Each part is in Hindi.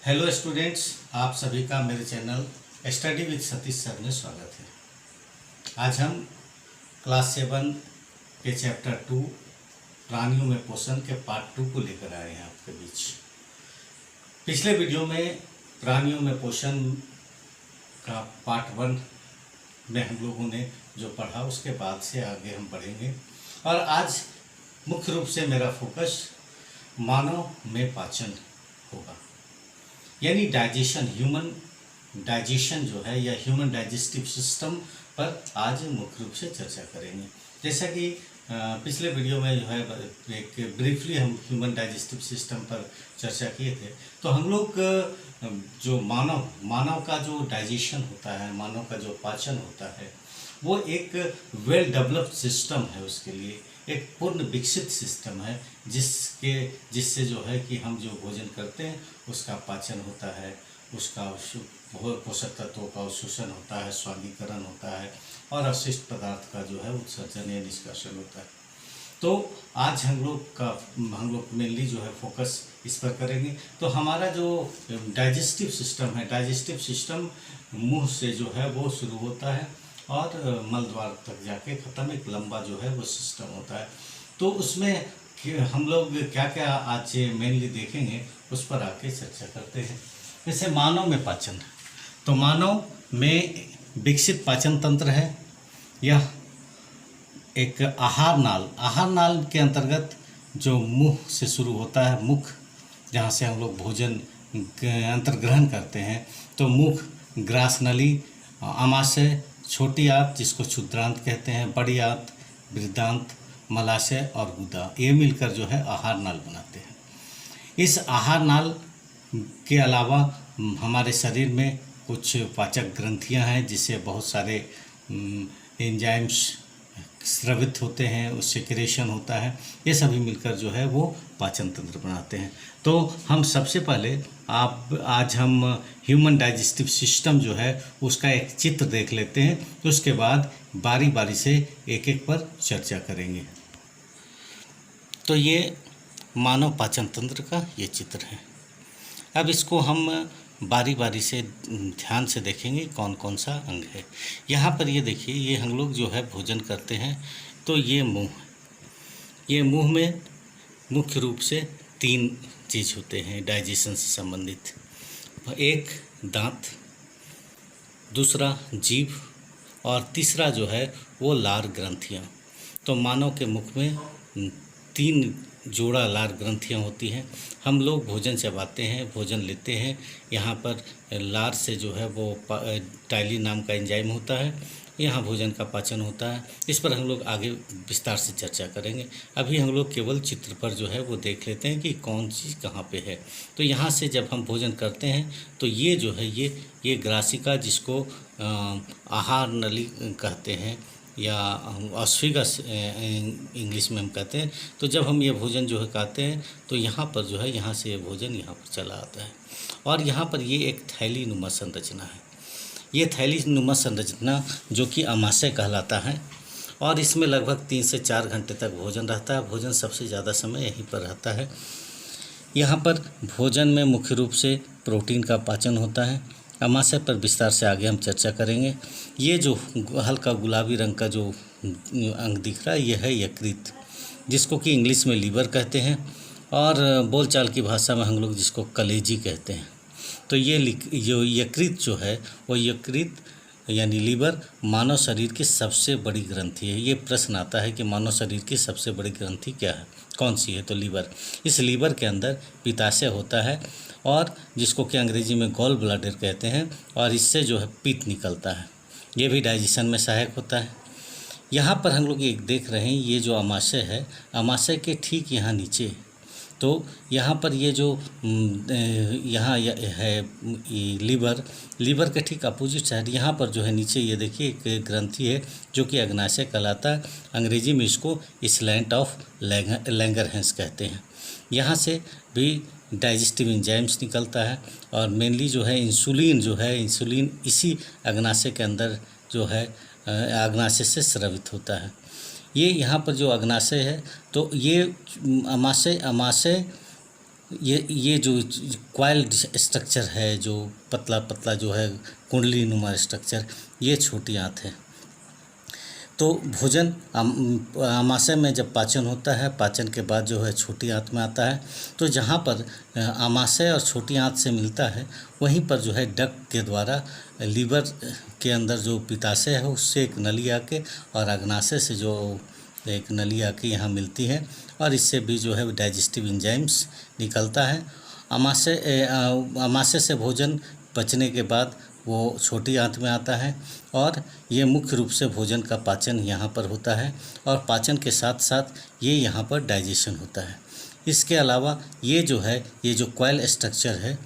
हेलो स्टूडेंट्स, आप सभी का मेरे channel study with Satish sir में स्वागत है। आज हम क्लास 7 के चैप्टर 2 प्राणियों में पोषण के पार्ट 2 को लेकर आए हैं आपके बीच। पिछले वीडियो में प्राणियों में पोषण का पार्ट 1 में हम लोगों ने जो पढ़ा उसके बाद से आगे हम पढ़ेंगे। और आज मुख्य रूप से मेरा फोकस मानव में पाचन होगा, यानी डाइजेशन, ह्यूमन डाइजेशन जो है या ह्यूमन डाइजेस्टिव सिस्टम पर आज मुख्य रूप से चर्चा करेंगे। जैसा कि पिछले वीडियो में जो है एक ब्रीफली हम ह्यूमन डाइजेस्टिव सिस्टम पर चर्चा किए थे। तो हम लोग जो मानव का जो डाइजेशन होता है, मानव का जो पाचन होता है, वो एक वेल डेवलप्ड सिस्टम है। उसके लिए एक पूर्ण विकसित सिस्टम है जिससे जो है कि हम जो भोजन करते हैं उसका पाचन होता है, उसका पोषक तत्वों का अवशोषण होता है, स्वादीकरण होता है और अवशिष्ट पदार्थ का जो है उत्सर्जन या निष्कासन होता है। तो आज हम लोग मेनली जो है फोकस इस पर करेंगे। तो हमारा जो डाइजेस्टिव सिस्टम है, डाइजेस्टिव सिस्टम मुंह से जो है वो शुरू होता है और मल द्वार तक जाके ख़त्म एक लंबा जो है वो सिस्टम होता है। तो उसमें हम लोग क्या क्या आज मेनली देखेंगे उस पर आके चर्चा करते हैं। जैसे मानव में पाचन, तो मानव में विकसित पाचन तंत्र है। यह एक आहार नाल के अंतर्गत जो मुंह से शुरू होता है, मुख जहाँ से हम लोग भोजन अंतर्ग्रहण करते हैं, तो मुख, ग्रासनली, आमाशय, छोटी आंत जिसको क्षुद्रांत कहते हैं, बड़ी आंत, बृहदांत, मलाशय और गुदा, ये मिलकर जो है आहार नाल बनाते हैं। इस आहार नाल के अलावा हमारे शरीर में कुछ पाचक ग्रंथियां हैं जिससे बहुत सारे एंजाइम्स स्रावित होते हैं, उससे क्रिएशन होता है। ये सभी मिलकर जो है वो पाचन तंत्र बनाते हैं। तो हम सबसे पहले आज हम ह्यूमन डाइजेस्टिव सिस्टम जो है उसका एक चित्र देख लेते हैं, तो उसके बाद बारी बारी से एक एक पर चर्चा करेंगे। तो ये मानव पाचन तंत्र का ये चित्र है। अब इसको हम बारी बारी से ध्यान से देखेंगे कौन कौन सा अंग है। यहाँ पर ये देखिए, ये हम लोग जो है भोजन करते हैं तो ये मुंह में मुख्य रूप से 3 चीज़ होते हैं डाइजेशन से संबंधित। एक दांत, दूसरा जीभ और तीसरा जो है वो लार ग्रंथियाँ। तो मानव के मुख में 3 जोड़ा लार ग्रंथियाँ होती हैं। हम लोग भोजन चबाते हैं, भोजन लेते हैं, यहाँ पर लार से जो है वो टाइली नाम का एंजाइम होता है, यहाँ भोजन का पाचन होता है। इस पर हम लोग आगे विस्तार से चर्चा करेंगे। अभी हम लोग केवल चित्र पर जो है वो देख लेते हैं कि कौन चीज़ कहाँ पे है। तो यहाँ से जब हम भोजन करते हैं तो ये जो है ये ग्रासिका, जिसको आहार नली कहते हैं या ऑस्फिगस इंग्लिश में हम कहते हैं। तो जब हम ये भोजन जो है खाते हैं तो यहाँ पर जो है, यहाँ से ये भोजन यहाँ पर चला आता है और यहाँ पर ये एक थैली नुमा संरचना है। ये थैली नुमा संरचना जो कि आमाशय कहलाता है और इसमें लगभग 3 से 4 घंटे तक भोजन रहता है। भोजन सबसे ज़्यादा समय यहीं पर रहता है। यहाँ पर भोजन में मुख्य रूप से प्रोटीन का पाचन होता है। आमाशय पर विस्तार से आगे हम चर्चा करेंगे। ये जो हल्का गुलाबी रंग का जो अंग दिख रहा है ये है यकृत, जिसको कि इंग्लिश में लीवर कहते हैं और बोलचाल की भाषा में हम लोग जिसको कलेजी कहते हैं। तो ये जो यकृत जो है वो यकृत यानी लीवर मानव शरीर की सबसे बड़ी ग्रंथि है। ये प्रश्न आता है कि मानव शरीर की सबसे बड़ी ग्रंथि क्या है, कौन सी है? तो लीवर। इस लीवर के अंदर पित्ताशय होता है और जिसको कि अंग्रेजी में गॉल ब्लैडर कहते हैं और इससे जो है पित्त निकलता है। ये भी डाइजेशन में सहायक होता है। यहाँ पर हम लोग एक देख रहे हैं, ये जो आमाशय है, आमाशय के ठीक यहाँ नीचे, तो यहाँ पर ये जो यहाँ है लीवर के ठीक अपोजिट साइड, यहाँ पर जो है नीचे ये देखिए एक ग्रंथि है जो कि अग्नाशय कहलाता है। अंग्रेजी में इसको स्लैंट ऑफ लैंगरहैंस कहते हैं। यहाँ से भी डाइजेस्टिव एंजाइम्स निकलता है और मेनली जो है इंसुलिन इसी अग्नाशय के अंदर जो है अग्नाशय से स्रावित होता है। ये यहाँ पर जो अग्नाशय है, तो ये अमाशय ये जो कॉइल स्ट्रक्चर है, जो पतला पतला जो है कुंडली नुमा स्ट्रक्चर, ये छोटी आंत है। तो भोजन आमाशय में जब पाचन होता है, पाचन के बाद जो है छोटी आंत में आता है। तो जहाँ पर आमाशय और छोटी आंत से मिलता है, वहीं पर जो है डक्ट के द्वारा लीवर के अंदर जो पित्ताशय है उससे एक नली आके और अग्नाशय से जो एक नली आके यहाँ मिलती है, और इससे भी जो है डाइजेस्टिव एंजाइम्स निकलता है। आमाशय से भोजन पचने के बाद वो छोटी आंत में आता है, और ये मुख्य रूप से भोजन का पाचन यहाँ पर होता है, और पाचन के साथ साथ ये यहाँ पर डाइजेशन होता है। इसके अलावा ये जो कॉइल स्ट्रक्चर है,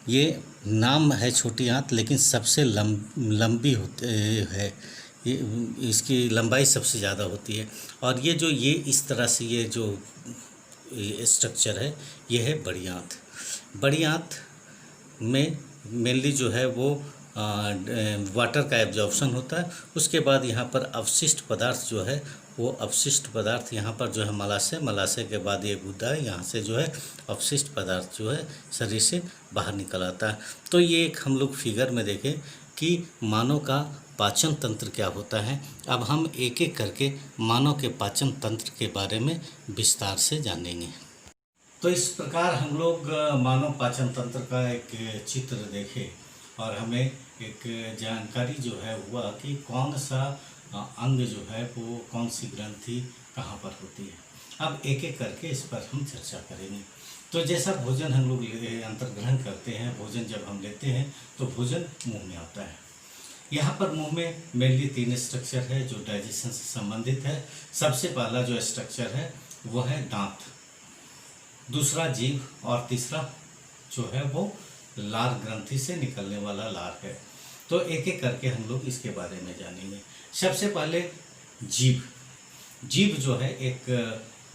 ये नाम है छोटी आंत, लेकिन सबसे लंबी होती है। ये इसकी लंबाई सबसे ज़्यादा होती है। और ये इस तरह से ये जो स्ट्रक्चर है, ये है बड़ी आंत। बड़ी आंत में मेनली जो है वो वाटर का एब्जॉर्प्शन होता है। उसके बाद यहाँ पर अवशिष्ट पदार्थ जो है, वो अवशिष्ट पदार्थ यहाँ पर जो है मलाशय के बाद ये गुदा है, यहाँ से जो है अवशिष्ट पदार्थ जो है शरीर से बाहर निकल आता है। तो ये एक हम लोग फिगर में देखें कि मानव का पाचन तंत्र क्या होता है। अब हम एक एक करके मानव के पाचन तंत्र के बारे में विस्तार से जानेंगे। तो इस प्रकार हम लोग मानव पाचन तंत्र का एक चित्र देखे, और हमें एक जानकारी जो है हुआ कि कौन सा अंग जो है वो कौन सी ग्रंथि कहाँ पर होती है। अब एक एक करके इस पर हम चर्चा करेंगे। तो जैसा भोजन हम लोग अंतर्ग्रहण करते हैं, भोजन जब हम लेते हैं तो भोजन मुंह में आता है। यहाँ पर मुंह में मेनली 3 स्ट्रक्चर है जो डाइजेशन से संबंधित है। सबसे पहला जो स्ट्रक्चर है वो है दांत, दूसरा जीभ, और तीसरा जो है वो लार ग्रंथि से निकलने वाला लार है। तो एक एक करके हम लोग इसके बारे में जानेंगे। सबसे पहले जीभ। जीभ जो है एक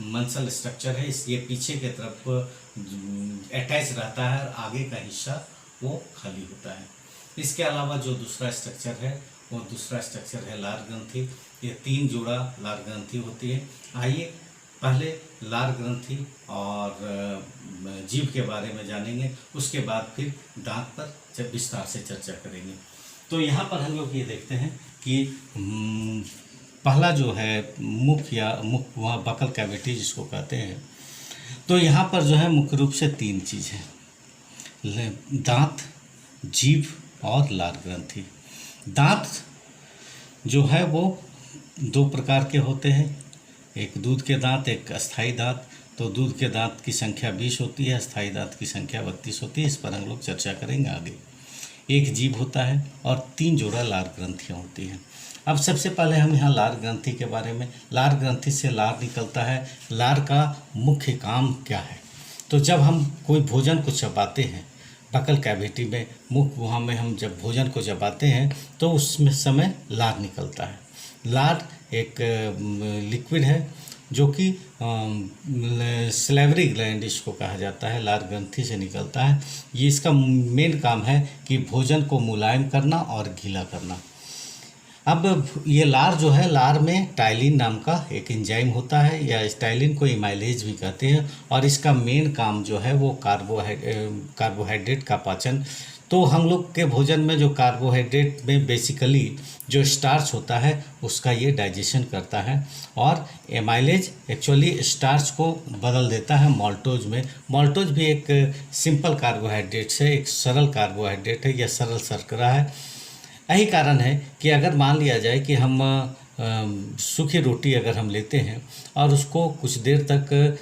मंसल स्ट्रक्चर है। ये पीछे के तरफ अटैच रहता है और आगे का हिस्सा वो खाली होता है। इसके अलावा जो दूसरा स्ट्रक्चर है वो दूसरा स्ट्रक्चर है लार ग्रंथि। ये 3 जोड़ा लार ग्रंथि होती है। आइए पहले लार ग्रंथि और जीभ के बारे में जानेंगे, उसके बाद फिर दांत पर जब विस्तार से चर्चा करेंगे। तो यहाँ पर हम लोग ये देखते हैं कि पहला जो है मुख वहाँ बकल कैविटी जिसको कहते हैं। तो यहाँ पर जो है मुख्य रूप से 3 चीज़ है, दांत, जीभ और लार ग्रंथि। दांत जो है वो 2 प्रकार के होते हैं, एक दूध के दांत, एक अस्थाई दांत। तो दूध के दांत की संख्या 20 होती है, अस्थाई दांत की संख्या 32 होती है। इस पर हम लोग चर्चा करेंगे आगे। एक जीभ होता है और 3 जोड़ा लार ग्रंथियाँ होती हैं। अब सबसे पहले हम यहाँ लार ग्रंथि के बारे में, लार ग्रंथि से लार निकलता है। लार का मुख्य काम क्या है? तो जब हम कोई भोजन को चबाते हैं, बकल कैविटी में, मुख गुहा में हम जब भोजन को चबाते हैं तो उसमें समय लार निकलता है। लार एक लिक्विड है जो कि सलेवरी ग्लैंड इसको कहा जाता है, लार ग्रंथि से निकलता है। ये इसका मेन काम है कि भोजन को मुलायम करना और गीला करना। अब ये लार जो है, लार में टाइलिन नाम का एक एंजाइम होता है, या इस टाइलिन को इमाइलेज भी कहते हैं, और इसका मेन काम जो है वो कार्बोहाइड्रेट का पाचन। तो हम लोग के भोजन में जो कार्बोहाइड्रेट में बेसिकली जो स्टार्च होता है उसका ये डाइजेशन करता है, और एमाइलेज एक्चुअली स्टार्च को बदल देता है माल्टोज में। माल्टोज भी एक सिंपल कार्बोहाइड्रेट है, एक सरल कार्बोहाइड्रेट है या सरल शर्करा है। यही कारण है कि अगर मान लिया जाए कि हम सूखी रोटी अगर हम लेते हैं और उसको कुछ देर तक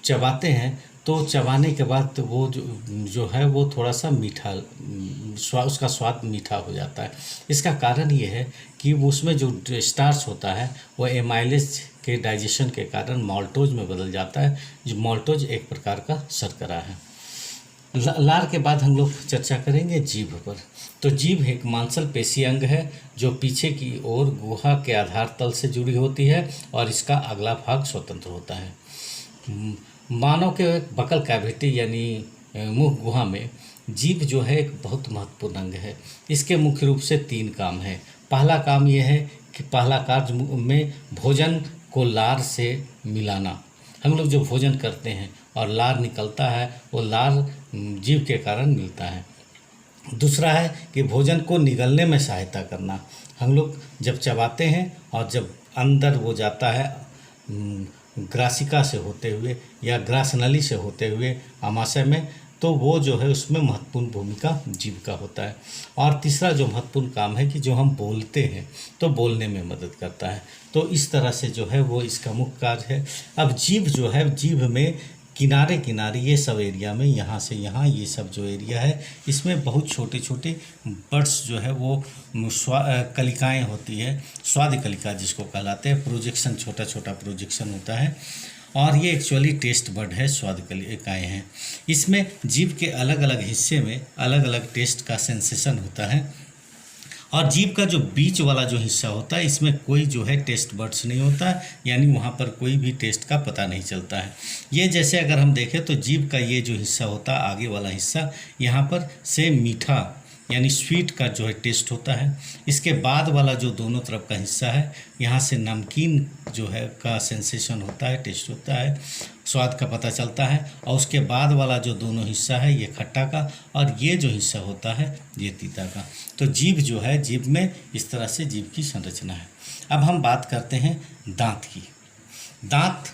चबाते हैं, तो चबाने के बाद वो जो है वो थोड़ा सा मीठा उसका स्वाद मीठा हो जाता है। इसका कारण ये है कि वो उसमें जो स्टार्च होता है वो एमाइलेज के डाइजेशन के कारण माल्टोज में बदल जाता है, जो माल्टोज एक प्रकार का शर्करा है। लार के बाद हम लोग चर्चा करेंगे जीभ पर। तो जीभ एक मांसल पेशी अंग है जो पीछे की ओर गुहा के आधार तल से जुड़ी होती है, और इसका अगला भाग स्वतंत्र होता है। मानव के बकल कैविटी यानी मुख गुहा में जीभ जो है एक बहुत महत्वपूर्ण अंग है। इसके मुख्य रूप से 3 काम है। पहला काम यह है कि पहला कार्य में भोजन को लार से मिलाना। हम लोग जो भोजन करते हैं और लार निकलता है, वो लार जीभ के कारण मिलता है। दूसरा है कि भोजन को निगलने में सहायता करना। हम लोग जब चबाते हैं और जब अंदर वो जाता है ग्रासिका से होते हुए या ग्रास नली से होते हुए आमाशय में, तो वो जो है उसमें महत्वपूर्ण भूमिका जीभ का होता है। और तीसरा जो महत्वपूर्ण काम है कि जो हम बोलते हैं तो बोलने में मदद करता है। तो इस तरह से जो है वो इसका मुख्य कार्य है। अब जीभ जो है, जीभ में किनारे किनारे ये सब एरिया में, यहाँ से यहाँ ये सब जो एरिया है, इसमें बहुत छोटे छोटे बर्ड्स जो है वो कलिकाएँ होती है, स्वाद कलिका जिसको कहलाते हैं। प्रोजेक्शन, छोटा छोटा प्रोजेक्शन होता है और ये एक्चुअली टेस्ट बड है, स्वाद कलिकाएँ हैं। इसमें जीभ के अलग अलग हिस्से में अलग अलग टेस्ट का सेंसेशन होता है। और जीभ का जो बीच वाला जो हिस्सा होता है, इसमें कोई जो है टेस्ट बड्स नहीं होता है, यानी वहाँ पर कोई भी टेस्ट का पता नहीं चलता है। ये जैसे अगर हम देखें तो जीभ का ये जो हिस्सा होता है, आगे वाला हिस्सा, यहाँ पर से मीठा यानी स्वीट का जो है टेस्ट होता है। इसके बाद वाला जो दोनों तरफ का हिस्सा है, यहाँ से नमकीन जो है का सेंसेशन होता है, टेस्ट होता है, स्वाद का पता चलता है। और उसके बाद वाला जो दोनों हिस्सा है, ये खट्टा का, और ये जो हिस्सा होता है ये तीता का। तो जीभ जो है, जीभ में इस तरह से जीभ की संरचना है। अब हम बात करते हैं दांत की। दांत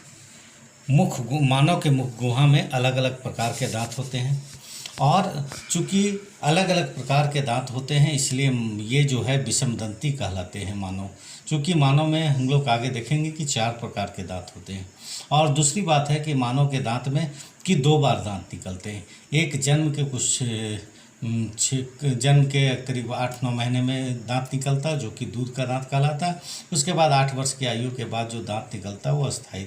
मानव के मुख गुहा में अलग अलग प्रकार के दांत होते हैं, और चूँकि अलग अलग प्रकार के दांत होते हैं इसलिए ये जो है विषमदंती कहलाते हैं मानव। चूँकि मानव में हम लोग आगे देखेंगे कि 4 प्रकार के दांत होते हैं। और दूसरी बात है कि मानव के दांत में कि 2 बार दांत निकलते हैं। एक जन्म के जन्म के करीब 8-9 महीने में दांत निकलता है, जो कि दूध का दांत कहलाता है। उसके बाद 8 वर्ष की आयु के बाद जो दांत निकलता है वो अस्थायी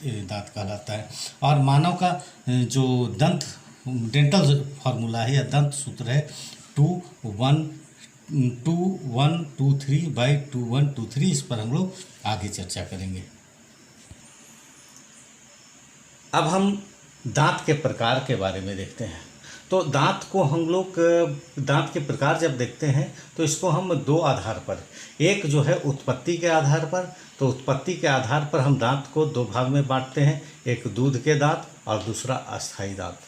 दांत कहलाता है। और मानव का जो डेंटल फार्मूला है या दंत सूत्र है 2123/2123। इस पर हम लोग आगे चर्चा करेंगे। अब हम दांत के प्रकार के बारे में देखते हैं। तो दांत को हम लोग दांत के प्रकार जब देखते हैं तो इसको हम 2 आधार पर, एक जो है उत्पत्ति के आधार पर, तो उत्पत्ति के आधार पर हम दांत को 2 भाग में बांटते हैं, एक दूध के दांत और दूसरा अस्थायी दांत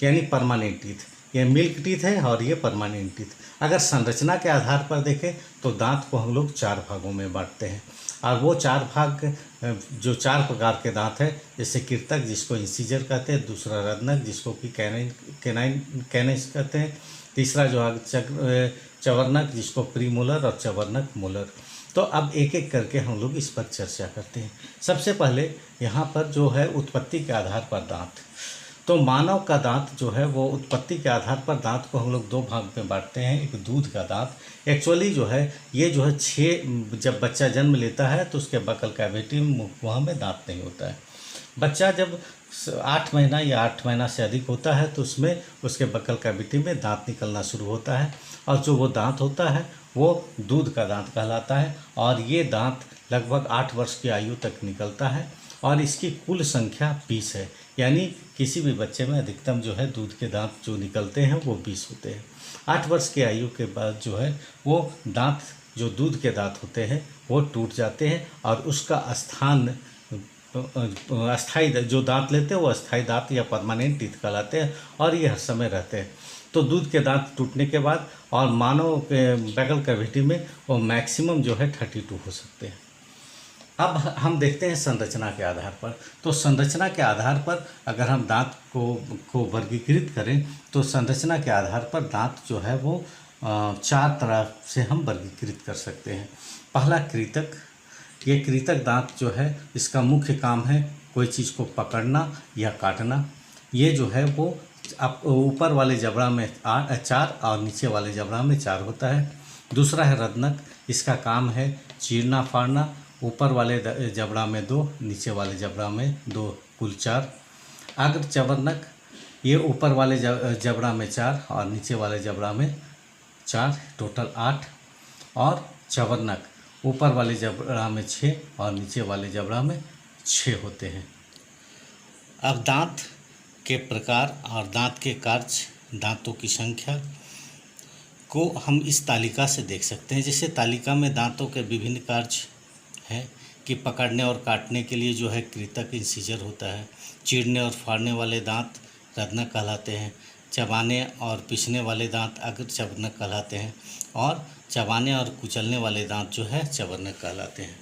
यानी परमानेंट टीथ। ये मिल्क टीथ है और ये परमानेंट टीथ। अगर संरचना के आधार पर देखें तो दांत को हम लोग 4 भागों में बांटते हैं, और वो 4 भाग जो 4 प्रकार के दांत है, जैसे कृतक जिसको इंसीजर कहते हैं, दूसरा रत्नक जिसको कि कैनाइस कहते हैं, तीसरा जो है चवर्णक जिसको प्रीमोलर और चवर्णक मोलर। तो अब एक एक करके हम लोग इस पर चर्चा करते हैं। सबसे पहले यहाँ पर जो है उत्पत्ति के आधार पर दांत। तो मानव का दांत जो है वो उत्पत्ति के आधार पर दांत को हम लोग 2 भाग में बांटते हैं। एक दूध का दांत एक्चुअली जो है ये जो है 6 जब बच्चा जन्म लेता है तो उसके बकल कैविटी में मुखगुहा में दांत नहीं होता है। बच्चा जब 8 महीना या 8 महीना से अधिक होता है तो उसमें उसके बकल कैविटी में दांत निकलना शुरू होता है, और जो वो दांत होता है वो दूध का दांत कहलाता है। और ये दांत लगभग 8 वर्ष की आयु तक निकलता है, और इसकी कुल संख्या 20 है, यानी किसी भी बच्चे में अधिकतम जो है दूध के दांत जो निकलते हैं वो 20 होते हैं। 8 वर्ष की आयु के बाद जो है वो दांत, जो दूध के दांत होते हैं वो टूट जाते हैं, और उसका स्थान अस्थाई जो दांत लेते हैं वो अस्थाई दांत या परमानेंट टीथ कहलाते हैं, और ये हर समय रहते हैं। तो दूध के दांत टूटने के बाद और मानव के बकल कैविटी में वो मैक्सिमम जो है 32 हो सकते हैं। अब हम देखते हैं संरचना के आधार पर। तो संरचना के आधार पर अगर हम दांत को वर्गीकृत करें तो संरचना के आधार पर दांत जो है वो 4 तरह से हम वर्गीकृत कर सकते हैं। पहला कृतक। ये कृतक दांत जो है इसका मुख्य काम है कोई चीज़ को पकड़ना या काटना। ये जो है वो ऊपर वाले जबड़ा में 4 और नीचे वाले जबड़ा में 4 होता है। दूसरा है रत्नक। इसका काम है चीरना फाड़ना, ऊपर वाले जबड़ा में 2, नीचे वाले जबड़ा में 2, कुल 4। अग्र चवर्णक। ये ऊपर वाले जबड़ा में 4 और नीचे वाले जबड़ा में 4, टोटल 8। और चवर्णक ऊपर वाले जबड़ा में 6 और नीचे वाले जबड़ा में 6 होते हैं। अब दांत के प्रकार और दांत के कार्य, दांतों की संख्या को हम इस तालिका से देख सकते हैं। जैसे तालिका में दांतों के विभिन्न कार्य हैं। कि पकड़ने और काटने के लिए जो है कृतक इंसिजर होता है। चीरने और फाड़ने वाले दांत रत्नक कहलाते हैं। चबाने और पीसने वाले दांत अग्र चवर्णक कहलाते हैं और चबाने और कुचलने वाले दांत जो है चवर्णक कहलाते हैं।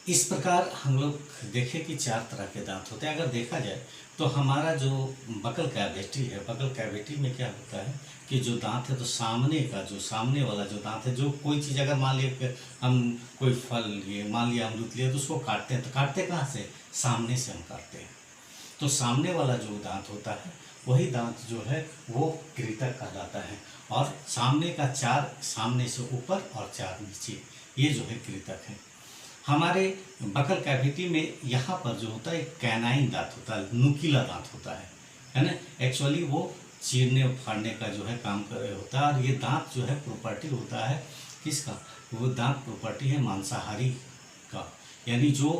इस प्रकार हम लोग देखें कि 4 तरह के दांत होते हैं। अगर देखा जाए तो हमारा जो बकल कैविटी है, बकल कैविटी में क्या होता है कि जो दांत है तो सामने वाला जो दांत है, जो कोई चीज़ अगर मान लिया हम कोई फल लिए, मान लिया अमरूद लिए, तो उसको काटते हैं, तो काटते कहाँ से? सामने से हम काटते हैं। तो सामने वाला जो दांत होता है वही दांत जो है वो कृतक कहलाता है। और सामने का 4 सामने से ऊपर और 4 नीचे, ये जो है कृतक है। हमारे बकल कैविटी में यहाँ पर जो होता है एक कैनाइन दांत होता है, नुकीला दांत होता है ना। एक्चुअली वो चीरने और फाड़ने का जो है काम होता है। और ये दांत जो है प्रॉपर्टी होता है किसका? वो दांत प्रॉपर्टी है मांसाहारी का, यानी जो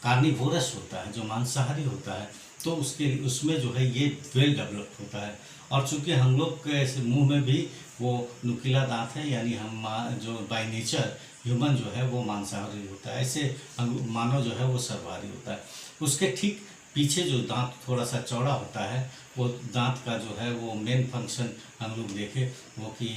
कार्निवोरस होता है, जो मांसाहारी होता है, तो उसमें जो है ये वेल डेवलप्ड होता है। और चूंकि हम लोग के ऐसे मुंह में भी वो नुकीला दांत है, यानी हम जो बाय नेचर ह्यूमन जो है वो मांसाहारी होता है, ऐसे मानव जो है वो सर्वाहारी होता है। उसके ठीक पीछे जो दांत थोड़ा सा चौड़ा होता है, वो दांत का जो है वो मेन फंक्शन हम लोग देखें वो कि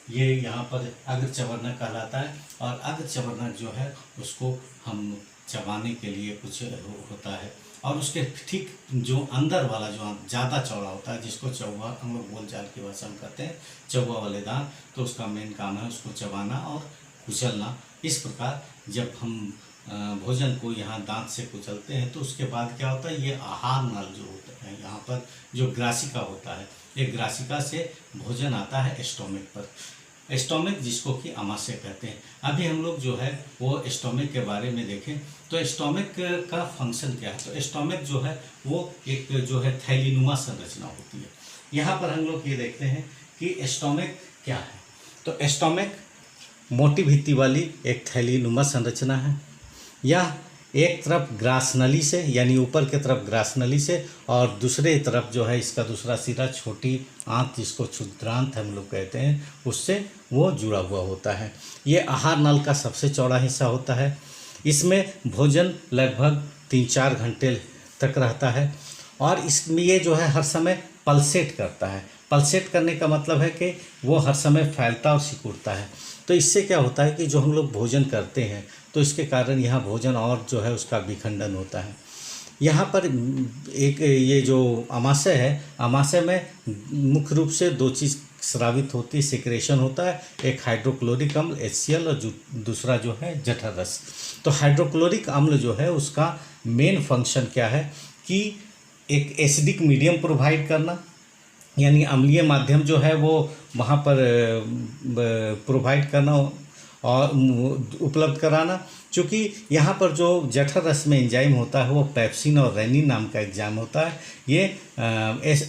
ये यहाँ पर अग्र चवर्णक कहलाता है। और अग्र चवर्णक जो है उसको हम चबाने के लिए कुछ होता है। और उसके ठीक जो अंदर वाला जो ज़्यादा चौड़ा होता है, जिसको चौवा हम लोग बोलचाल की भाषा में कहते हैं, चौवा वाले दांत, तो उसका मेन काम है उसको चबाना और कुचलना। इस प्रकार जब हम भोजन को यहाँ दांत से कुचलते हैं तो उसके बाद क्या होता है, ये आहार नल जो होता है, यहाँ पर जो ग्रासिका होता है, ये ग्रासिका से भोजन आता है स्टोमिक पर। स्टोमिक जिसको कि आमाशय कहते हैं। अभी हम लोग जो है वो स्टोमिक के बारे में देखें तो स्टोमिक का फंक्शन क्या है। तो स्टोमिक जो है वो एक जो है थैलीनुमा संरचना होती है। यहाँ पर हम लोग ये देखते हैं कि स्टोमिक क्या है। तो स्टोमिक मोटी भित्ति वाली एक थैलीनुमा संरचना है। यह एक तरफ ग्रासनली से, यानी ऊपर की तरफ ग्रासनली से, और दूसरे तरफ जो है इसका दूसरा सिरा छोटी आंत, जिसको क्षुद्रांत हम लोग कहते हैं, उससे वो जुड़ा हुआ होता है। ये आहार नल का सबसे चौड़ा हिस्सा होता है। इसमें भोजन लगभग 3-4 घंटे तक रहता है और इसमें ये जो है हर समय पल्सेट करता है। पल्सेट करने का मतलब है कि वो हर समय फैलता और सिकुड़ता है। तो इससे क्या होता है कि जो हम लोग भोजन करते हैं तो इसके कारण यहाँ भोजन और जो है उसका विखंडन होता है। यहाँ पर एक ये जो आमाशय है, आमाशय में मुख्य रूप से 2 चीज़ स्रावित होती है, सिक्रेशन होता है। एक हाइड्रोक्लोरिक अम्ल HCl और दूसरा जो है जठर रस। तो हाइड्रोक्लोरिक अम्ल जो है उसका मेन फंक्शन क्या है कि एक एसिडिक मीडियम प्रोवाइड करना, यानी अम्लीय माध्यम जो है वो वहाँ पर प्रोवाइड करना और उपलब्ध कराना। चूँकि यहाँ पर जो जठर रस में एंजाइम होता है वो पेप्सिन और रेनिन नाम का एंजाइम होता है। ये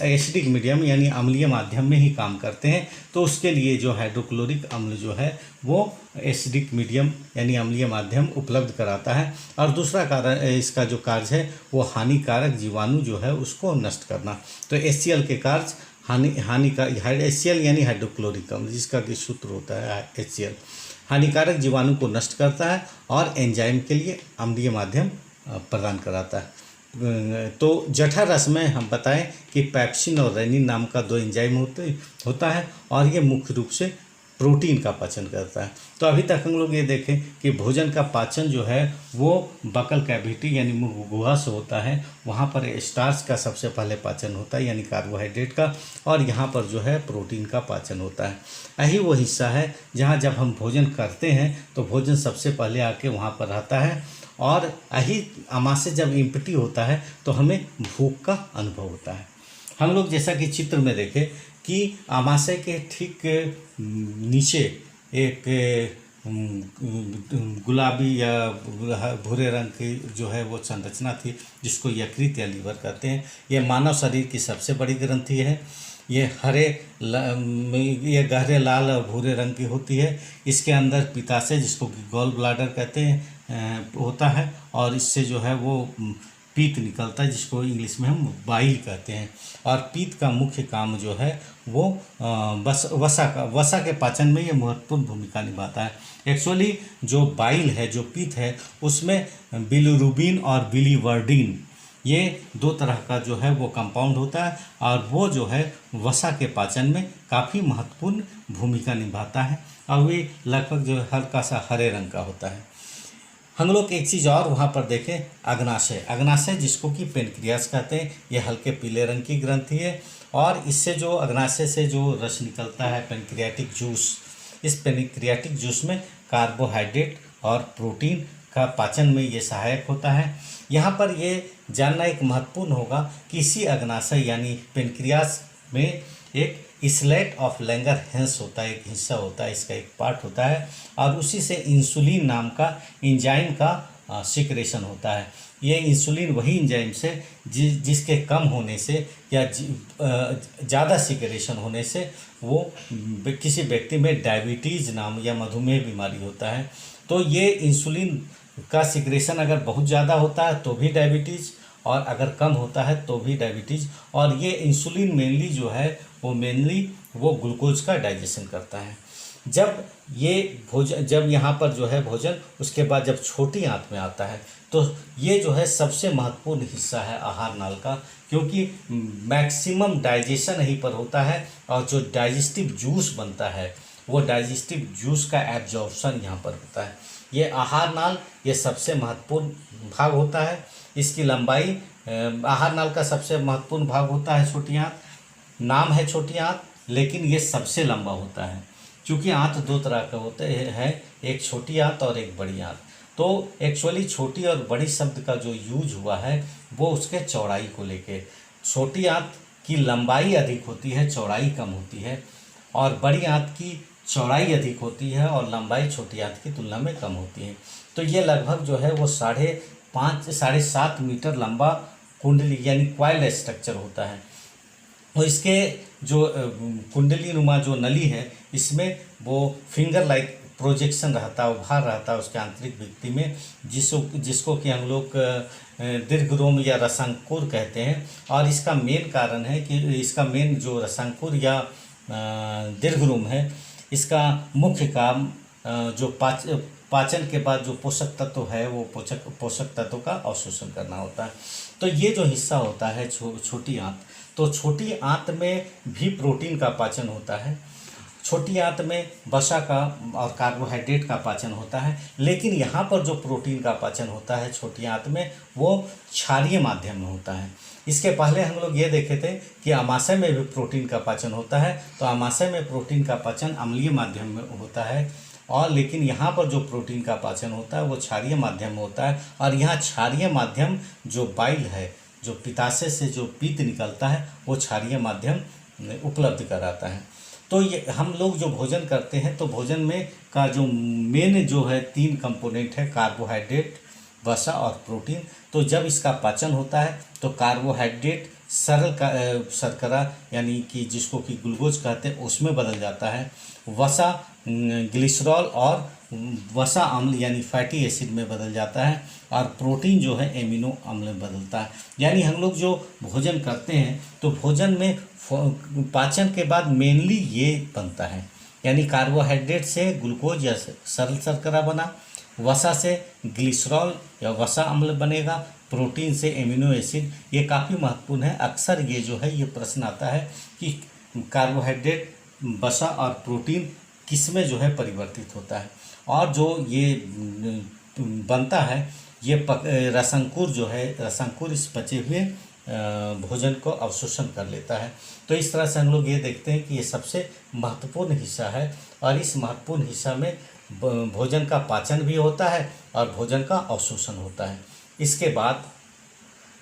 एसिडिक मीडियम यानी अम्लीय माध्यम में ही काम करते हैं। तो उसके लिए जो हाइड्रोक्लोरिक अम्ल जो है वो एसिडिक मीडियम यानी अम्लीय माध्यम उपलब्ध कराता है। और दूसरा कारण इसका जो कार्य है वो हानिकारक जीवाणु जो है उसको नष्ट करना। तो HCl के कार्य HCl यानी हाइड्रोक्लोरिक अम्ल, जिसका कि सूत्र होता है HCl, हानिकारक जीवाणु को नष्ट करता है और एंजाइम के लिए अम्लीय माध्यम प्रदान कराता है। तो जठर रस में हम बताएं कि पेप्सिन और रेनिन नाम का 2 एंजाइम होता है और ये मुख्य रूप से प्रोटीन का पाचन करता है। तो अभी तक हम लोग ये देखें कि भोजन का पाचन जो है वो बकल कैविटी यानी मुख गुहा से होता है। वहाँ पर स्टार्च का सबसे पहले पाचन होता है यानी कार्बोहाइड्रेट का, और यहाँ पर जो है प्रोटीन का पाचन होता है। यही वो हिस्सा है जहाँ जब हम भोजन करते हैं तो भोजन सबसे पहले आके वहाँ पर रहता है, और यही आमाशय जब एम्प्टी होता है तो हमें भूख का अनुभव होता है। हम लोग जैसा कि चित्र में देखें कि आमाशय के ठीक नीचे एक गुलाबी या भूरे रंग की जो है वो संरचना थी, जिसको यकृत या लीवर कहते हैं। ये मानव शरीर की सबसे बड़ी ग्रंथि है। ये गहरे लाल और भूरे रंग की होती है। इसके अंदर पित्ताशय, जिसको कि गॉल ब्लाडर कहते हैं, होता है, और इससे जो है वो पीत निकलता है, जिसको इंग्लिश में हम बाइल कहते हैं। और पीत का मुख्य काम जो है वो वसा के पाचन में ये महत्वपूर्ण भूमिका निभाता है। एक्चुअली जो बाइल है, जो पित्त है, उसमें बिलिरुबिन और बिलीवर्डिन, ये दो तरह का जो है वो कंपाउंड होता है और वो जो है वसा के पाचन में काफ़ी महत्वपूर्ण भूमिका निभाता है और वे लगभग जो है हल्का सा हरे रंग का होता है। हम लोग एक चीज़ और वहाँ पर देखें, अग्नाशय। अग्नाशय जिसको कि पेनक्रियास कहते हैं, ये हल्के पीले रंग की ग्रंथि है और इससे जो अग्नाशय से जो रस निकलता है, पेनक्रियाटिक जूस, इस पेनक्रियाटिक जूस में कार्बोहाइड्रेट और प्रोटीन का पाचन में ये सहायक होता है। यहाँ पर ये जानना एक महत्वपूर्ण होगा कि इसी अग्नाशय यानी पेनक्रियास में एक इसलेट ऑफ लैंगरहैंस होता है, एक हिस्सा होता है, इसका एक पार्ट होता है और उसी से इंसुलिन नाम का एंजाइम का सिक्रेशन होता है। ये इंसुलिन वही एंजाइम से जिसके कम होने से या ज़्यादा सिक्रेशन होने से वो किसी व्यक्ति में डायबिटीज़ नाम या मधुमेह बीमारी होता है। तो ये इंसुलिन का सिक्रेशन अगर बहुत ज़्यादा होता है तो भी डायबिटीज़, और अगर कम होता है तो भी डायबिटीज़। और ये इंसुलिन मेनली जो है वो ग्लूकोज का डाइजेशन करता है। जब ये भोजन, जब यहाँ पर जो है भोजन, उसके बाद जब छोटी आंत में आता है तो ये जो है सबसे महत्वपूर्ण हिस्सा है आहार नाल का, क्योंकि मैक्सिमम डाइजेशन यहीं पर होता है और जो डाइजेस्टिव जूस बनता है वो डाइजेस्टिव जूस का एब्जॉर्प्शन यहाँ पर होता है। ये आहार नाल ये सबसे महत्वपूर्ण भाग होता है। इसकी लंबाई, आहार नाल का सबसे महत्वपूर्ण भाग होता है छोटी आंत। नाम है छोटी आंत, लेकिन ये सबसे लंबा होता है क्योंकि आंत दो तरह के होते हैं, एक छोटी आंत और एक बड़ी आंत। तो एक्चुअली छोटी और बड़ी शब्द का जो यूज हुआ है वो उसके चौड़ाई को लेके। छोटी आंत की लंबाई अधिक होती है, चौड़ाई कम होती है, और बड़ी आंत की चौड़ाई अधिक होती है और लंबाई छोटी आंत की तुलना में कम होती है। तो ये लगभग जो है वो 5.5-7.5 मीटर लंबा कुंडली यानी क्वाइल स्ट्रक्चर होता है। और इसके जो कुंडली नुमा जो नली है, इसमें वो फिंगर लाइक प्रोजेक्शन रहता है, उभार रहता है उसके आंतरिक भित्ति में, जिसको कि हम लोग दीर्घरोम या रसांकुर कहते हैं। और इसका मेन कारण है कि इसका मेन जो रसांकुर या दीर्घरोम है, इसका मुख्य काम जो पाचन के बाद जो पोषक तत्व है वो पोषक तत्व का अवशोषण करना होता है। तो ये जो हिस्सा होता है छोटी आंत, तो छोटी आंत में भी प्रोटीन का पाचन होता है, छोटी आंत में वसा का और कार्बोहाइड्रेट का पाचन होता है। लेकिन यहाँ पर जो प्रोटीन का पाचन होता है छोटी आंत में, वो क्षारीय माध्यम में होता है। इसके पहले हम लोग ये देखे थे कि आमाशय में भी प्रोटीन का पाचन होता है, तो आमाशय में प्रोटीन का पाचन अम्लीय माध्यम में होता है, और लेकिन यहाँ पर जो प्रोटीन का पाचन होता है वो क्षारीय माध्यम में होता है। और यहाँ क्षारीय माध्यम जो बाइल है, जो पित्ताशय से जो पित्त निकलता है, वो क्षारीय माध्यम उपलब्ध कराता है। तो ये हम लोग जो भोजन करते हैं, तो भोजन में का जो मेन जो है 3 कंपोनेंट है, कार्बोहाइड्रेट, वसा और प्रोटीन। तो जब इसका पाचन होता है तो कार्बोहाइड्रेट सरल का शर्करा यानी कि जिसको कि ग्लूकोज कहते हैं उसमें बदल जाता है, वसा ग्लिसरॉल और वसा अम्ल यानी फैटी एसिड में बदल जाता है, और प्रोटीन जो है एमिनो अम्ल में बदलता है। यानी हम लोग जो भोजन करते हैं तो भोजन में पाचन के बाद मेनली ये बनता है, यानी कार्बोहाइड्रेट से ग्लूकोज या सरल शर्करा बना, वसा से ग्लिसरॉल या वसा अम्ल बनेगा, प्रोटीन से एमिनो एसिड। ये काफ़ी महत्वपूर्ण है। अक्सर ये जो है ये प्रश्न आता है कि कार्बोहाइड्रेट, वसा और प्रोटीन किस में जो है परिवर्तित होता है, और जो ये बनता है ये रसांकुर जो है, रसांकुर इस बचे हुए भोजन को अवशोषण कर लेता है। तो इस तरह से हम लोग ये देखते हैं कि ये सबसे महत्वपूर्ण हिस्सा है, और इस महत्वपूर्ण हिस्सा में भोजन का पाचन भी होता है और भोजन का अवशोषण होता है। इसके बाद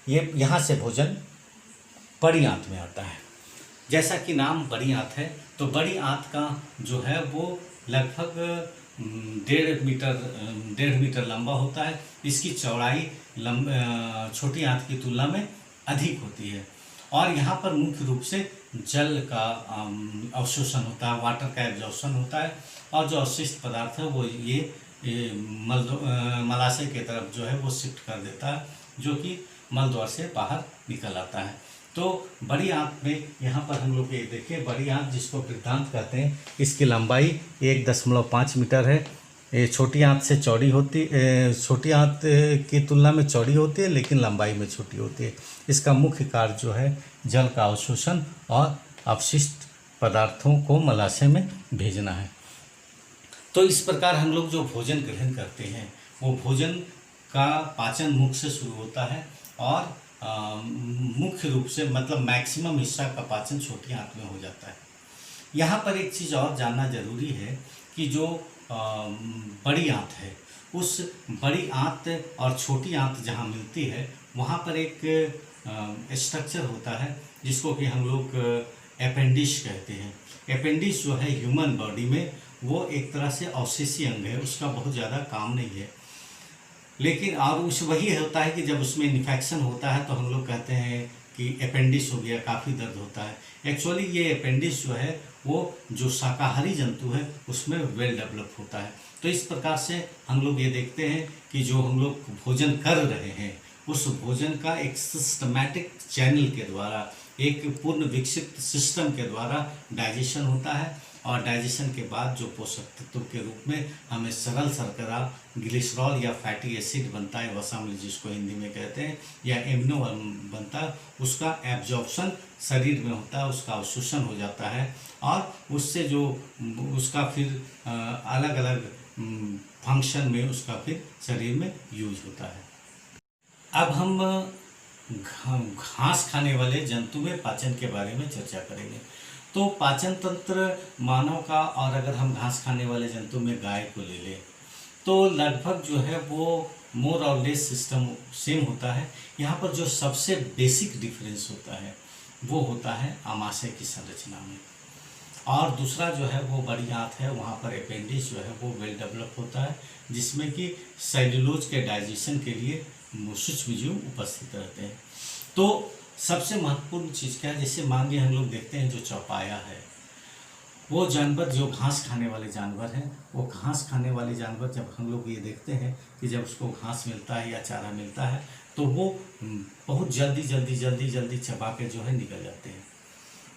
ये यहाँ से भोजन बड़ी आंत में आता है। जैसा कि नाम बड़ी आंत है, तो बड़ी आंत का जो है वो लगभग 1.5 मीटर लंबा होता है। इसकी चौड़ाई छोटी आंत की तुलना में अधिक होती है, और यहाँ पर मुख्य रूप से जल का अवशोषण होता है, वाटर का एब्जॉर्प्शन होता है, और जो अवशिष्ट पदार्थ है वो ये मलाशय की तरफ जो है वो शिफ्ट कर देता है, जो कि मल द्वार से बाहर निकल आता है। तो बड़ी आंत में यहाँ पर हम लोग ये देखिए, बड़ी आंत जिसको वृद्धांत कहते हैं, इसकी लंबाई 1.5 मीटर है, ये छोटी आंत से चौड़ी होती, छोटी आंत की तुलना में चौड़ी होती है लेकिन लंबाई में छोटी होती है। इसका मुख्य कार्य जो है जल का अवशोषण और अपशिष्ट पदार्थों को मलाशय में भेजना है। तो इस प्रकार हम लोग जो भोजन ग्रहण करते हैं वो भोजन का पाचन मुख से शुरू होता है और मुख्य रूप से मतलब मैक्सिमम हिस्सा का पाचन छोटी आंत में हो जाता है। यहाँ पर एक चीज़ और जानना जरूरी है कि जो बड़ी आंत है, उस बड़ी आंत और छोटी आंत जहाँ मिलती है वहाँ पर एक स्ट्रक्चर होता है जिसको कि हम लोग अपेंडिक्स कहते हैं। अपेंडिक्स जो है ह्यूमन बॉडी में वो एक तरह से अवशेषी अंग है, उसका बहुत ज़्यादा काम नहीं है, लेकिन और उस वही होता है कि जब उसमें इन्फेक्शन होता है तो हम लोग कहते हैं कि अपेंडिक्स हो गया, काफ़ी दर्द होता है। एक्चुअली ये अपेंडिक्स जो है वो जो शाकाहारी जंतु है उसमें वेल डेवलप होता है। तो इस प्रकार से हम लोग ये देखते हैं कि जो हम लोग भोजन कर रहे हैं उस भोजन का एक सिस्टमैटिक चैनल के द्वारा, एक पूर्ण विकसित सिस्टम के द्वारा डाइजेशन होता है और डाइजेशन के बाद जो पोषक तत्व के रूप में हमें सरल शर्करा, ग्लिसरॉल या फैटी एसिड बनता है, वसाम्ल जिसको हिंदी में कहते हैं, या एमिनो बनता है, उसका एब्जॉर्प्शन शरीर में होता है, उसका अवशोषण हो जाता है और उससे जो उसका फिर अलग अलग फंक्शन में उसका फिर शरीर में यूज होता है। अब हम घास खाने वाले जंतु में पाचन के बारे में चर्चा करेंगे। तो पाचन तंत्र मानव का, और अगर हम घास खाने वाले जंतु में गाय को ले लें तो लगभग जो है वो मोर और लेस सिस्टम सेम होता है। यहाँ पर जो सबसे बेसिक डिफरेंस होता है वो होता है आमाशय की संरचना में, और दूसरा जो है वो बड़ी आंत है, वहाँ पर अपेंडिक्स जो है वो वेल डेवलप होता है जिसमें कि सेल्यूलोज के डाइजेशन के लिए सूक्ष्म जीव उपस्थित रहते हैं। तो सबसे महत्वपूर्ण चीज़ क्या है, जैसे मान लीजिए हम लोग देखते हैं जो चौपाया है, वो जानवर जो घास खाने वाले जानवर हैं, वो घास खाने वाले जानवर जब हम लोग ये देखते हैं कि जब उसको घास मिलता है या चारा मिलता है तो वो बहुत जल्दी चबा के जो है निकल जाते हैं,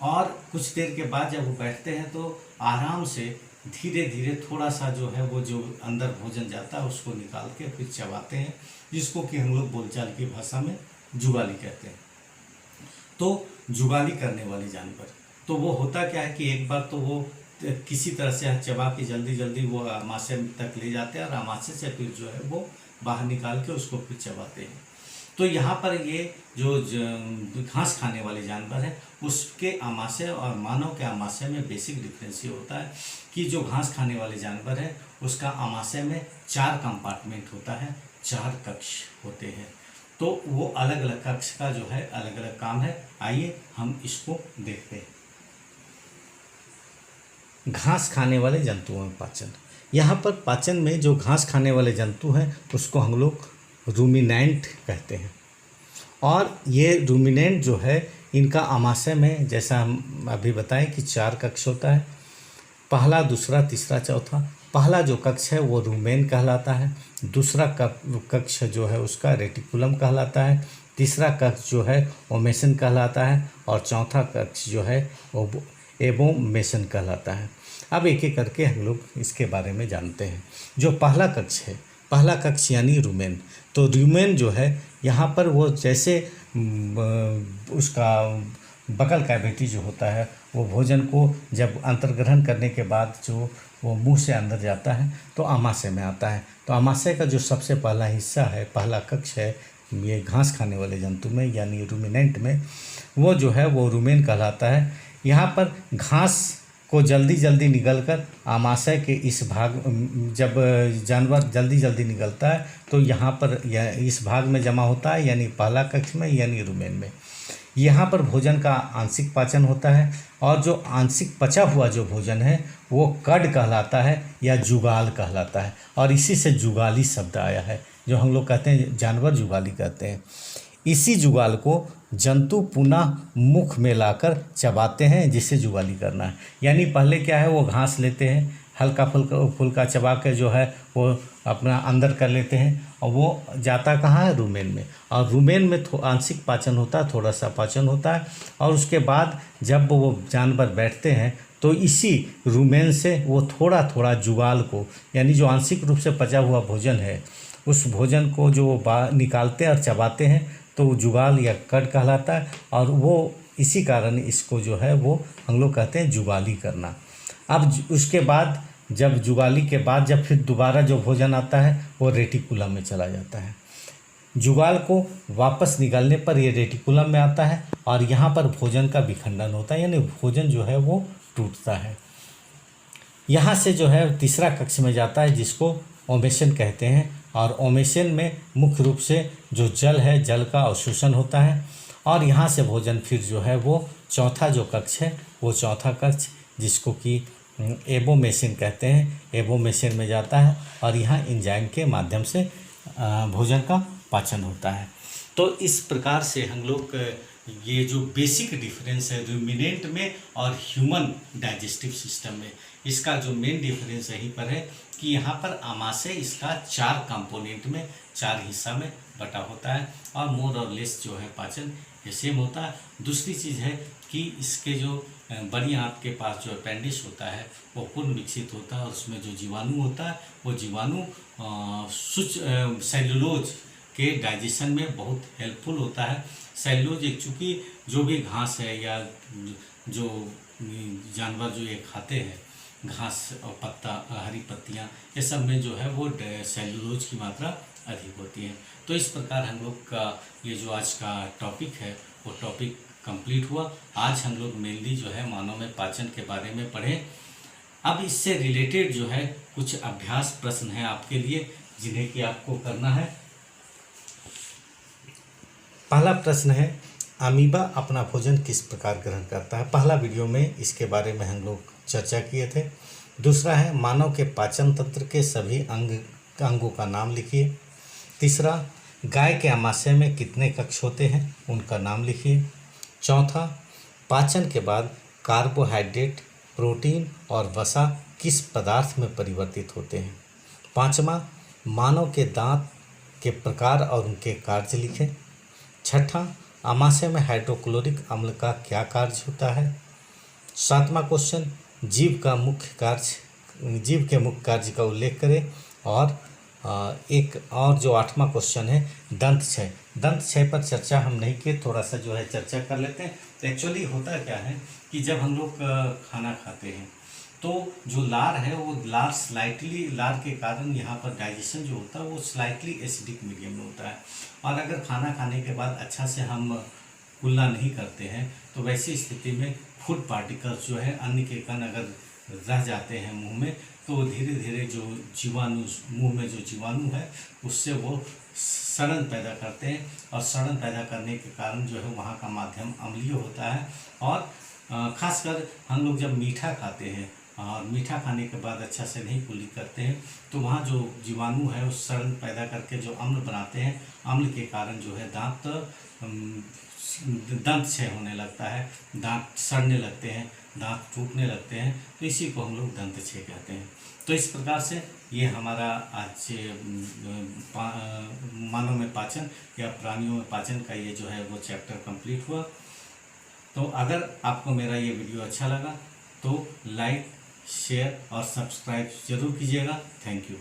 और कुछ देर के बाद जब वो बैठते हैं तो आराम से धीरे धीरे थोड़ा सा जो है वो जो अंदर भोजन जाता है उसको निकाल के फिर चबाते हैं, जिसको कि हम लोग बोलचाल की भाषा में जुगाली कहते हैं। तो जुगाली करने वाले जानवर, तो वो होता क्या है कि एक बार तो वो किसी तरह से चबा के जल्दी वो आमाशय तक ले जाते हैं और आमाशय से फिर जो है वो बाहर निकाल के उसको फिर चबाते हैं। तो यहाँ पर ये जो घास खाने वाले जानवर हैं उसके आमाशय और मानव के आमाशय में बेसिक डिफरेंस ये होता है कि जो घास खाने वाले जानवर है उसका आमाशय में 4 कंपार्टमेंट होता है, 4 कक्ष होते हैं। तो वो अलग अलग कक्ष का जो है अलग अलग काम है। आइए हम इसको देखते हैं। घास खाने वाले जंतुओं में पाचन। यहाँ पर पाचन में जो घास खाने वाले जंतु हैं उसको हम लोग रूमिनेंट कहते हैं, और ये रूमिनेंट जो है इनका आमाशय में, जैसा हम अभी बताएं कि 4 कक्ष होता है, पहला, दूसरा, तीसरा, चौथा। पहला जो कक्ष है वो रूमेन कहलाता है, दूसरा कक्ष जो है उसका रेटिकुलम कहलाता है, तीसरा कक्ष जो है ओमेसन कहलाता है, और चौथा कक्ष जो है वो एबोमेसन कहलाता है। अब एक एक करके हम लोग इसके बारे में जानते हैं। जो पहला कक्ष है, पहला कक्ष यानी रूमेन, तो रूमेन जो है यहाँ पर वो जैसे उसका बकल कैविटी जो होता है वो भोजन को जब अंतर्ग्रहण करने के बाद जो वो मुंह से अंदर जाता है तो आमाशय में आता है। तो आमाशय का जो सबसे पहला हिस्सा है, पहला कक्ष है ये घास खाने वाले जंतु में यानी रूमिनेंट में, वो जो है वो रूमेन कहलाता है। यहाँ पर घास को जल्दी निकलकर आमाशय के इस भाग, जब जानवर जल्दी निकलता है तो यहाँ पर इस भाग में जमा होता है यानी पहला कक्ष में यानी रूमेन में। यहाँ पर भोजन का आंशिक पाचन होता है, और जो आंशिक पचा हुआ जो भोजन है वो कड कहलाता है या जुगाल कहलाता है, और इसी से जुगाली शब्द आया है, जो हम लोग कहते हैं जानवर जुगाली कहते हैं। इसी जुगाल को जंतु पुनः मुख में लाकर चबाते हैं, जिससे जुगाली करना है। यानी पहले क्या है वो घास लेते हैं, हल्का फुल्का चबा के जो है वो अपना अंदर कर लेते हैं, और वो जाता कहाँ है, रूमेन में। और रूमेन में आंशिक पाचन होता है, थोड़ा सा पाचन होता है, और उसके बाद जब वो जानवर बैठते हैं तो इसी रुमेन से वो थोड़ा थोड़ा जुगाल को, यानी जो आंशिक रूप से पचा हुआ भोजन है, उस भोजन को जो निकालते हैं और चबाते हैं तो वो जुगाल या कड कहलाता है। और वो इसी कारण इसको जो है वो हम लोग कहते हैं जुगाली करना। अब उसके बाद जब जुगाली के बाद जब फिर दोबारा जो भोजन आता है वो रेटिकुलम में चला जाता है। जुगाल को वापस निकालने पर ये रेटिकुलम में आता है और यहाँ पर भोजन का विखंडन होता है, यानी भोजन जो है वो टूटता है। यहाँ से जो है तीसरा कक्ष में जाता है जिसको ओमेशन कहते हैं। और ओमेशन में मुख्य रूप से जो जल है, जल का अवशोषण होता है। और यहाँ से भोजन फिर जो है वो चौथा जो कक्ष है, वो चौथा कक्ष जिसको कि एबोमेशन कहते हैं, एबोमेशन में जाता है और यहाँ एंजाइम के माध्यम से भोजन का पाचन होता है। तो इस प्रकार से हम लोग ये जो बेसिक डिफरेंस है रूमिनेंट में और ह्यूमन डाइजेस्टिव सिस्टम में, इसका जो मेन डिफरेंस यहीं पर है कि यहाँ पर आमाशय इसका 4 कंपोनेंट में, 4 हिस्सा में बटा होता है और मोर और लेस जो है पाचन ये सेम होता है। दूसरी चीज़ है कि इसके जो बड़ी आंत के पास जो अपेंडिक्स होता है वो पूर्ण विकसित होता है और उसमें जो जीवाणु होता है वो जीवाणु सेलुलोज के डाइजेशन में बहुत हेल्पफुल होता है। सेलुलोज एक चूँकि जो भी घास है या जो जानवर जो ये खाते हैं घास और पत्ता, हरी पत्तियाँ, ये सब में जो है वो सेलुलोज की मात्रा अधिक होती है। तो इस प्रकार हम लोग का ये जो आज का टॉपिक है वो टॉपिक कंप्लीट हुआ। आज हम लोग मेनली जो है मानव में पाचन के बारे में पढ़े। अब इससे रिलेटेड जो है कुछ अभ्यास प्रश्न है आपके लिए जिन्हें कि आपको करना है। पहला प्रश्न है, अमीबा अपना भोजन किस प्रकार ग्रहण करता है। पहला वीडियो में इसके बारे में हम लोग चर्चा किए थे। दूसरा है, मानव के पाचन तंत्र के सभी अंगों का नाम लिखिए। तीसरा, गाय के आमाशय में कितने कक्ष होते हैं, उनका नाम लिखिए। चौथा, पाचन के बाद कार्बोहाइड्रेट, प्रोटीन और वसा किस पदार्थ में परिवर्तित होते हैं। पाँचवा, मानव के दांत के प्रकार और उनके कार्य लिखें। छठा, आमाशय में हाइड्रोक्लोरिक अम्ल का क्या कार्य होता है। सातवां क्वेश्चन, जीव के मुख्य कार्य का उल्लेख करें। और एक और जो 8वां क्वेश्चन है, दंत क्षय पर चर्चा हम नहीं किए, थोड़ा सा जो है चर्चा कर लेते हैं। तो एक्चुअली होता क्या है कि जब हम लोग खाना खाते हैं तो जो लार है वो लार के कारण यहाँ पर डाइजेशन जो होता है वो स्लाइटली एसिडिक मीडियम में होता है। और अगर खाना खाने के बाद अच्छा से हम कुल्ला नहीं करते हैं तो वैसी स्थिति में फूड पार्टिकल्स जो है, अन्न के कण अगर रह जाते हैं मुंह में तो धीरे धीरे जो जीवाणु, मुंह में जो जीवाणु है उससे वो सड़न पैदा करते हैं और सड़न पैदा करने के कारण जो है वहाँ का माध्यम अम्लीय होता है। और खासकर हम लोग जब मीठा खाते हैं और मीठा खाने के बाद अच्छा से नहीं कुल्ली करते हैं तो वहाँ जो जीवाणु है उस सड़न पैदा करके जो अम्ल बनाते हैं, अम्ल के कारण जो है दंत क्षय होने लगता है, दांत सड़ने लगते हैं, दांत टूटने लगते हैं। तो इसी को हम लोग दंत क्षय कहते हैं। तो इस प्रकार से ये हमारा आज मानव में पाचन या प्राणियों में पाचन का ये जो है वो चैप्टर कंप्लीट हुआ। तो अगर आपको मेरा ये वीडियो अच्छा लगा तो लाइक, शेयर और सब्सक्राइब जरूर कीजिएगा। Thank you.